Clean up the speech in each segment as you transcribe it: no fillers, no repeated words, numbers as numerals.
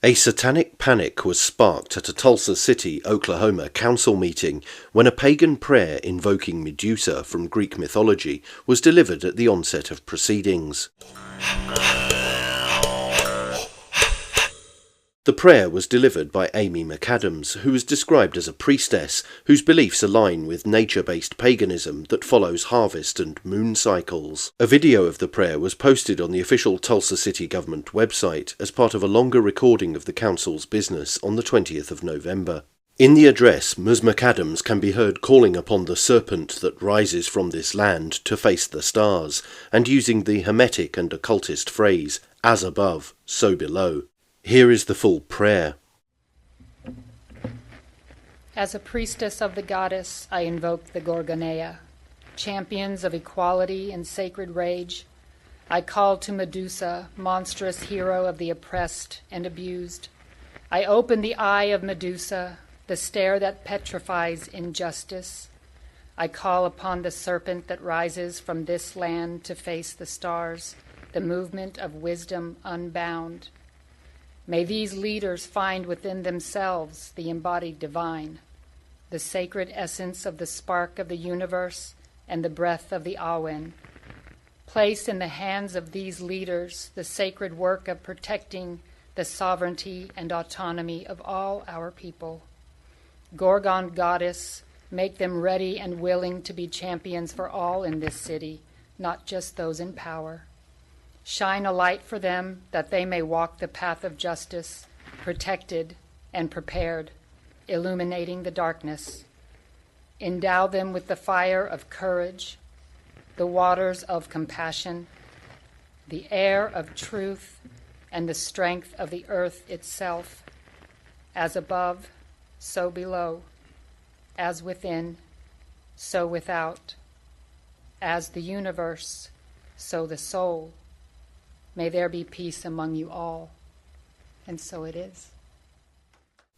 A satanic panic was sparked at a Tulsa City, Oklahoma council meeting when a pagan prayer invoking Medusa from Greek mythology was delivered at the onset of proceedings. The prayer was delivered by Amy McAdams, who was described as a priestess whose beliefs align with nature-based paganism that follows harvest and moon cycles. A video of the prayer was posted on the official Tulsa City government website as part of a longer recording of the council's business on the 20th of November. In the address, Ms. McAdams can be heard calling upon the serpent that rises from this land to face the stars, and using the hermetic and occultist phrase, "as above, so below." Here is the full prayer. As a priestess of the goddess, I invoke the Gorgonea, champions of equality and sacred rage. I call to Medusa, monstrous hero of the oppressed and abused. I open the eye of Medusa, the stare that petrifies injustice. I call upon the serpent that rises from this land to face the stars, the movement of wisdom unbound. May these leaders find within themselves the embodied divine, the sacred essence of the spark of the universe and the breath of the Awen. Place in the hands of these leaders the sacred work of protecting the sovereignty and autonomy of all our people. Gorgon goddess, make them ready and willing to be champions for all in this city, not just those in power. Shine a light for them that they may walk the path of justice, protected and prepared, illuminating the darkness. Endow them with the fire of courage, the waters of compassion, the air of truth, and the strength of the earth itself. As above, so below. As within, so without. As the universe, so the soul. May there be peace among you all. And so it is.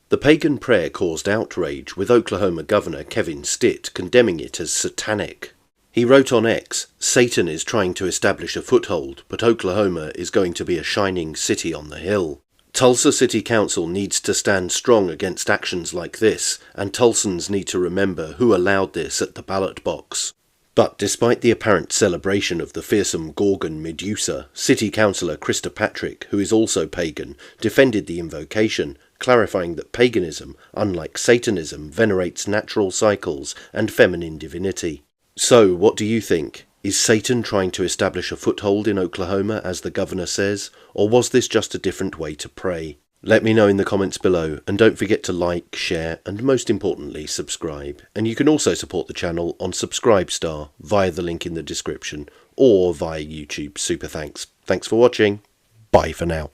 The pagan prayer caused outrage, with Oklahoma Governor Kevin Stitt condemning it as satanic. He wrote on X, "Satan is trying to establish a foothold, but Oklahoma is going to be a shining city on the hill." Tulsa City Council needs to stand strong against actions like this, and Tulsans need to remember who allowed this at the ballot box. But despite the apparent celebration of the fearsome Gorgon Medusa, City Councillor Krista Patrick, who is also pagan, defended the invocation, clarifying that paganism, unlike Satanism, venerates natural cycles and feminine divinity. So, what do you think? Is Satan trying to establish a foothold in Oklahoma, as the governor says, or was this just a different way to pray? Let me know in the comments below, and don't forget to like, share, and most importantly, subscribe. And you can also support the channel on Subscribestar via the link in the description, or via YouTube Super Thanks. Thanks for watching. Bye for now.